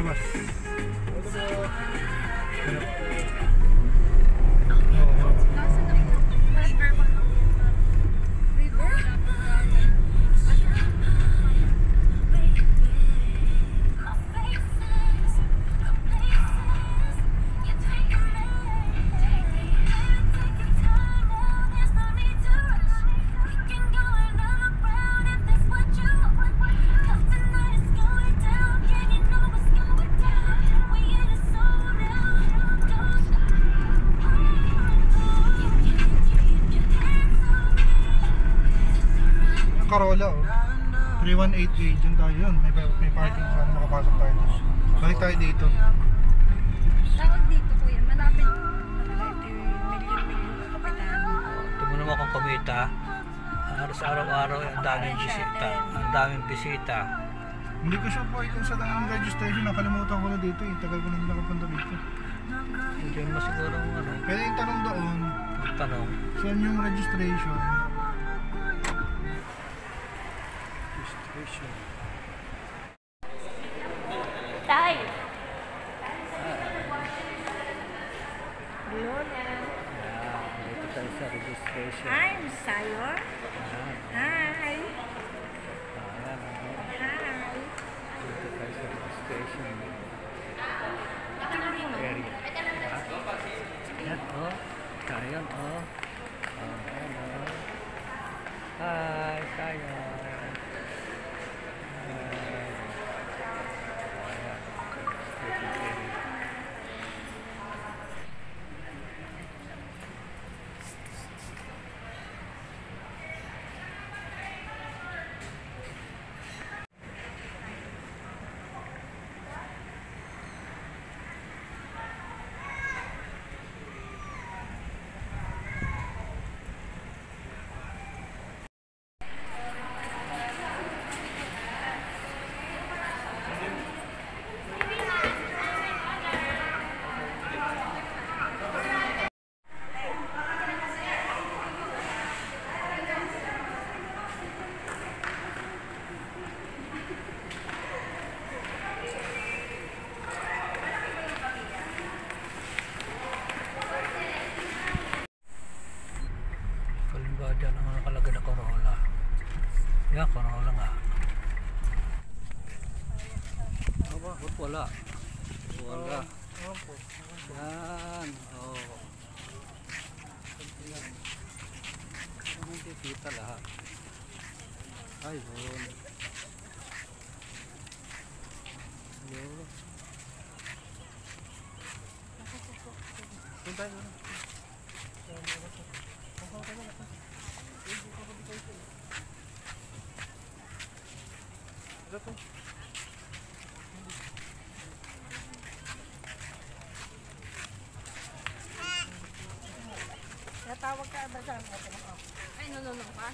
labas. Corolla, oh. 3188 dyan tayo yun. May parking, sana makapasok tayo dito. Balik tayo dito. Tawag dito kuya, malapit. Milyon-milyon na kapitan. Ito mo naman kung kumita. Halos araw-araw ang daming bisita. Ang daming bisita. Hindi ko sure po kung saan ang registration. Nakalimutan ko na dito eh. Tagal ko na hindi nakapunta dito. Hindi mo siguro ano. Pwede yung tanong doon. Tanong. Saan yung registration? Tay! Lola. Dito tayo sa registration. I'm Sayor. Hi! Hi! Dito tayo sa registration area. Yan oh. Kayan oh. Hello. Hi, Kayan. Kalimba dyan ang nakalagay na Corolla. Yan, Corolla nga. Aba, wala. Wala. Yan. Oh. Hindi kita lahat. Ayun. Ayun. Punta yun. Natawag ka ba saan? Ay, no pa?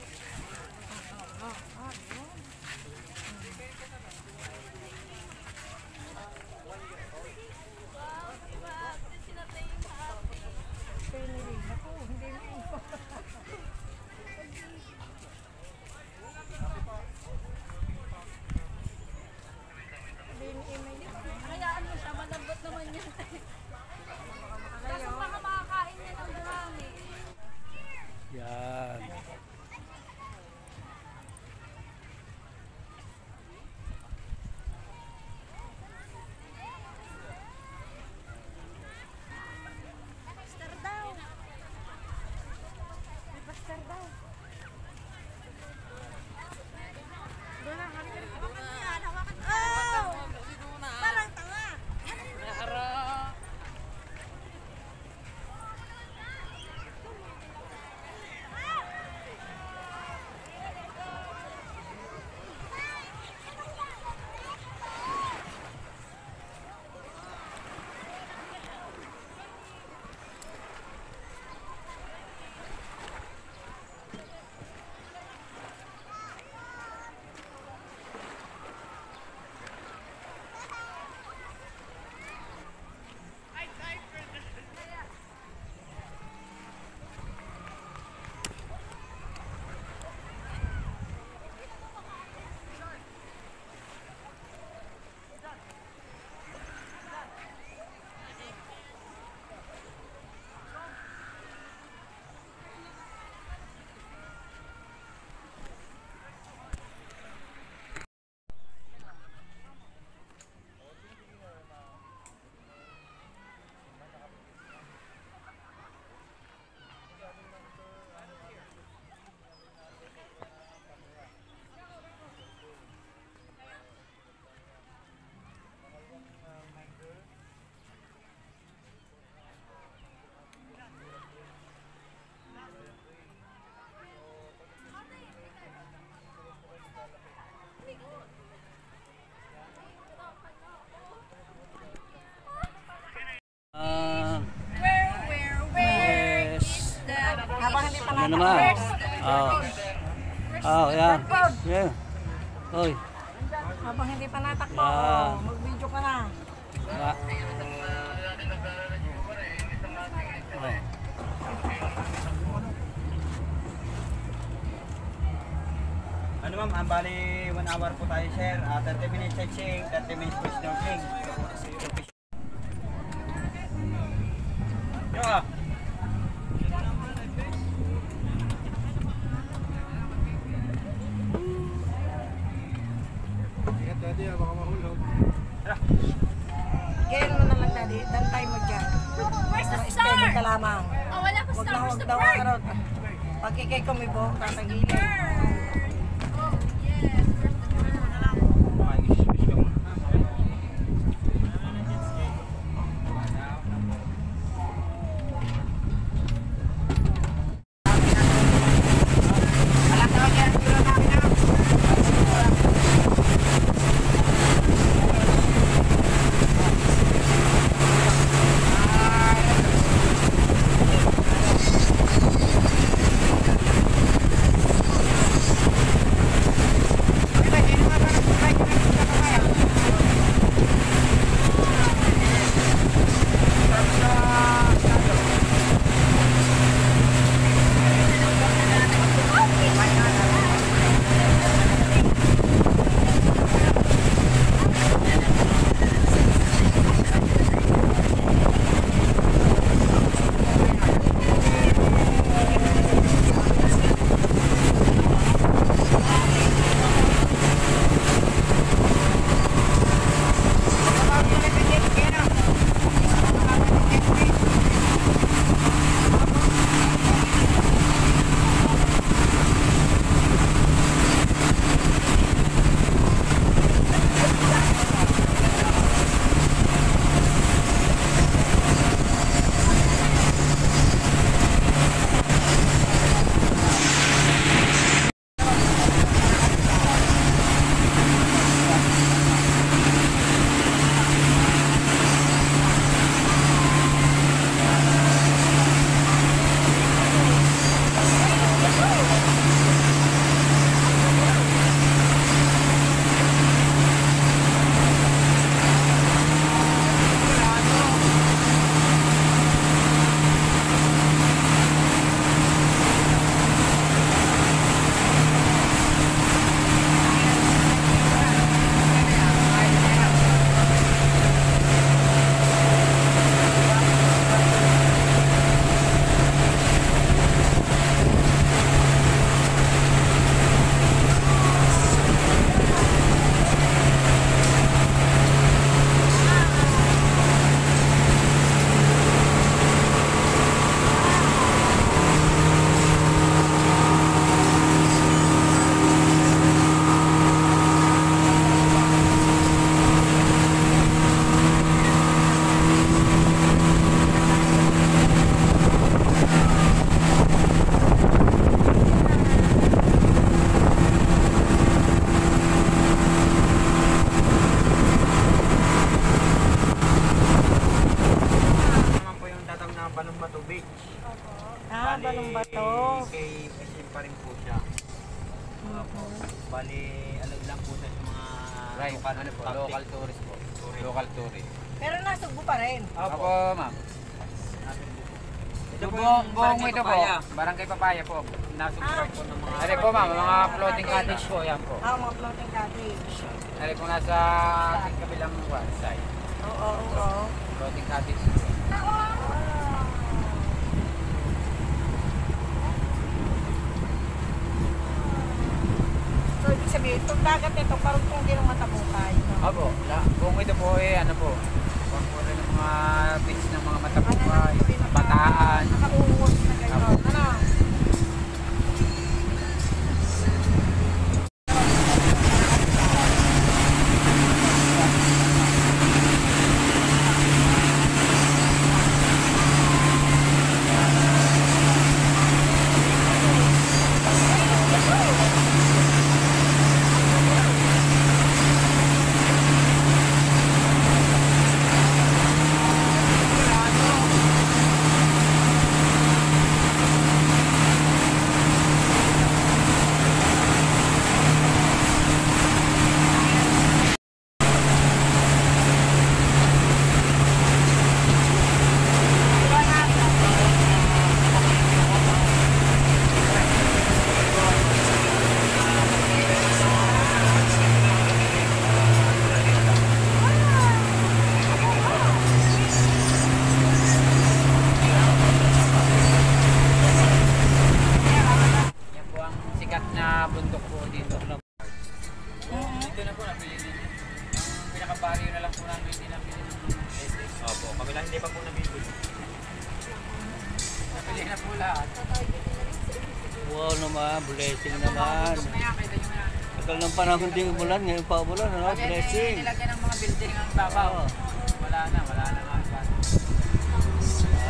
Hayaan mo siya, malambot naman yan. Kasi baka makakain niya ng marami. Yan. naman. Oo. Oh, yan. Yeah. Oy. Habang hindi pa natakbo, Yan. mag-video ka na. Ah. Oh. Ano ma'am, ang bali 1 hour po tayo sir. 30 minutes sightseeing, 30 minutes po snorkeling. Yo ah. Ingat daddy, baka mahulog. Gain mo na lang, daddy. Dantay mo dyan. Where's the Steady star? ka lamang. Oh, wala pa Huwag star. na Where's huwag the daw bird? karot. Pag ikay kumibo, tatagilin. Oh, yes. Where's the bird? Balong bato. Kay Pisim pa rin po siya. Bali, ano lang po sa mga Local tourist po. Local tourist. Pero nasugbo pa rin. Opo, ma'am. Ito po Buong ito po, Barangay Papaya po. Nasubscribe po ng mga... Ari po ma'am, mga floating cottage po, yan po. Mga floating cottage. Ari po nasa ating kabilang side. Oo. Floating cottage po. So, ibig sabihin, itong dagat nito, parang kung hindi ng matapukay. Opo, buong ito po ano po. Buong po rin ng mga beach ng mga matapukay, bataan. Nakauwas na kayo. Ano? kabaryo na lang po namin hindi na bilhin ng SS. Opo, kami lang hindi pa po nabibili. Nabili na po lahat. Wow naman, blessing naman. Kaya kita nyo na. Tagal ng panahon di umulan, ngayon pa umulan, ano? Blessing. Nilagyan ng mga building ang babaw. Oo. Wala na nga.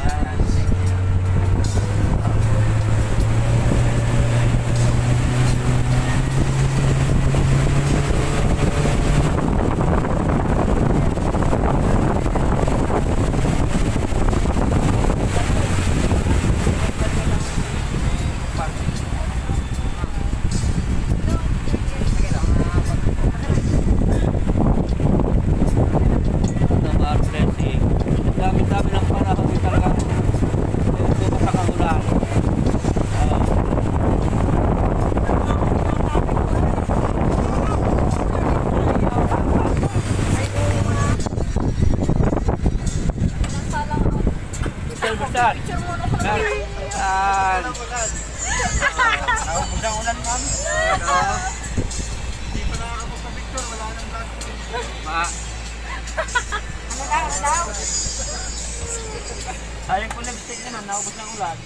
Yan. Naman, blessing. Ang dami-dami ng panahon di talagang bumasa ang ulan. Busal. Yan. Nakapag ang ulan, ma'am. Hindi pa nakakapagpa-picture, wala nang vlog. Sayang po lipstick niya, ma'am. Nakapag ng ulan.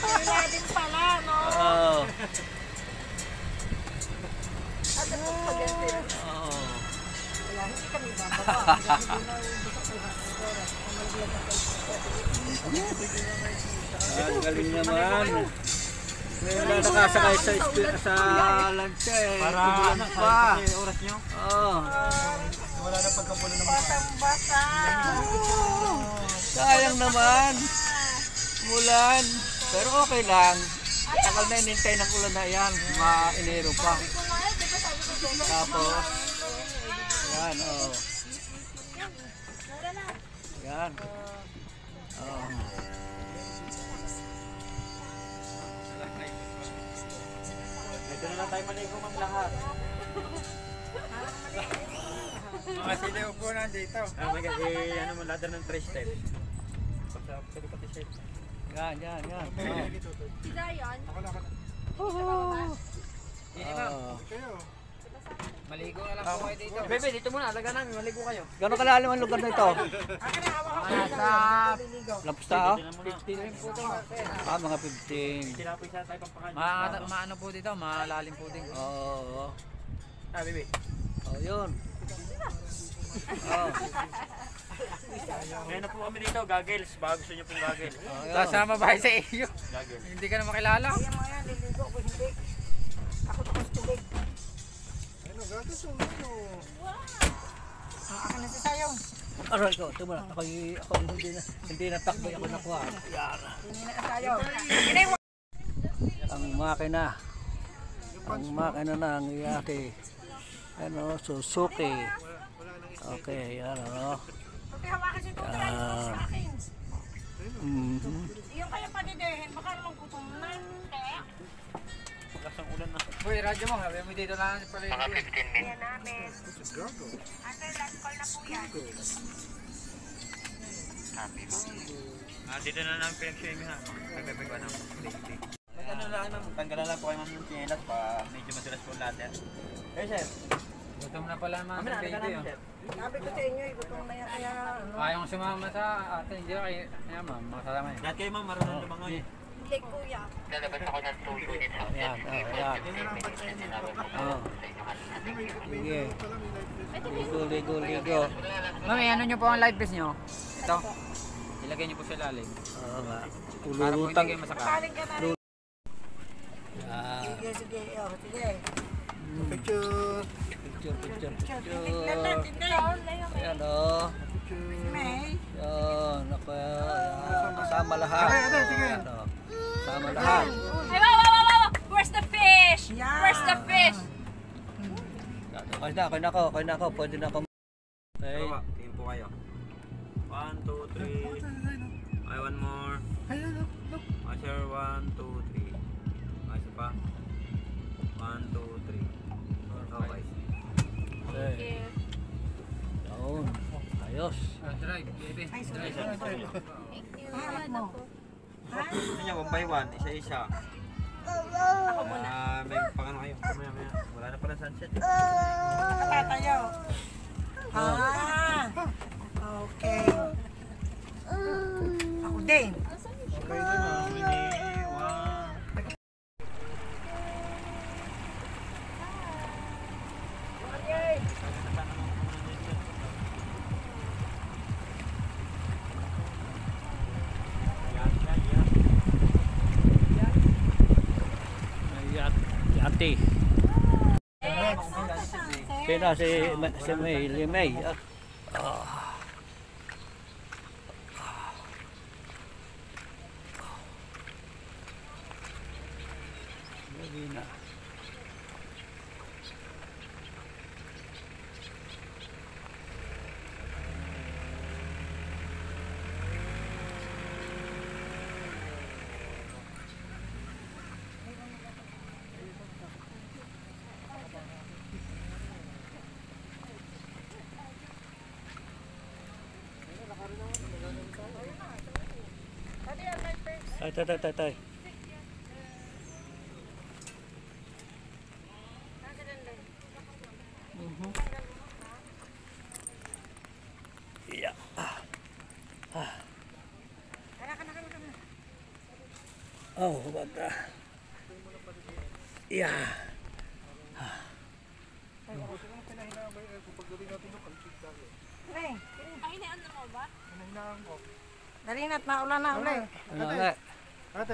Wala din pala, no? Oh. At ano pag-ganti? Oh. Wala, hindi kami bababa. Ang galing naman. Ngayon na nakasakay sa lancha eh. Para Tumulan ano, pa. sayang kasi oras niyo. Oh. Wala na pagkapulo naman. Basang-basa. Sayang naman. Mulan. Pero okay lang. Tagal na inintay ng ulan na yan. Mainero pa. Tapos. Yan, oh. Yan. Oh. Ito na lang tayo maligo, ma'am, lahat. Mga sila upo na dito. Oh my God, ano mo, ladder ng 3 steps. Pagka pati set. Yan, yan, yan. Oh. Si Zion, Oh. Kayo. Maligo na lang po kayo dito. Bebe, dito muna, alaga namin, maligo kayo. Gano'ng kalalim ang lugar na ito? Nasa Lampusta, oh? 15 rin po ito. Mga 15. Sinapoy sa tayo pampakain. Maano po dito, malalim po din. Oo. Ah, bebe. Oh, yun. Oh. Ngayon na po kami dito, goggles. Baka gusto niyo pong goggles. Oh, yun. Kasama ba sa iyo? Goggles. Hindi ka na makilala. Ano, gatas o ano? akin na si Zion. Aray ko, ito muna. Ako hindi natakbo ako nakuha. Yan. Hindi na Zion. Ang makina. Ang makina na ang iyaki. Ano, Suzuki. Okay, yan ano. Okay, hawakan si Tutoy. Yan. Mhm. Yung kaya panidehin, baka naman gutom na. Pagkas ang ulan na. Boy, radyo mo, sabi mo dito lang pala yung Yan namin. Gago. Under last call na po yan. Dito na namin pinag-share ha. Pagpapagwa ng safety. Ano lang ma'am, tanggalan lang po kayo ma'am yung chinelas pa medyo madalas po ladder. Eh sir, gutom na pala mga kami na, alaga baby. namin sir. Sabi ko sa inyo, gutom na yan. Kaya ano. Ayaw sumama sa atin, hindi na kayo. Ayan ma'am, makasama yun. Lahat kayo ma'am, marunong lumangoy. Hindi kuya. Yan, oh, yan. Oh. Sige. Ligo, ligo, ligo. Ma'am, ano nyo po ang live vest nyo? Ito. Ilagay nyo po sa lalim. Oo nga. Para po hindi Ulurutang. kayo masakal. Kaling ka na rin. Yan. Sige, sige. Oh, sige. Picture. Picture, picture, Tignan picture. natin din. Ayan oh. May. Yan. Ako, yan. Kasama lahat. Sige, sige. Ayan, oh. Kasama lahat. Ay, wow! Where's the fish? Yeah. Where's the fish? Okay na ako. Pwede na ako. Okay. Baba, tingin po kayo. 1, 2, 3. Ay, one more. Ayun, look. Ay, sir, 1, 2, 3. Ay, isa pa. 1, 2, 3. Okay. Okay. Yun. Ayos. Drive, baby. Drive. Gusto niya, 1 by 1, isa-isa. May pangano kayo. Maya. Wala na pala sunset. 120. Sino si May? Limay. Hindi na. Tay. Yeah. Oh, bata. Yeah. Ay, hinaan na mo ba? Hinahinaan ko. Dali na't maulan na ulit. Ano ulit? Ate,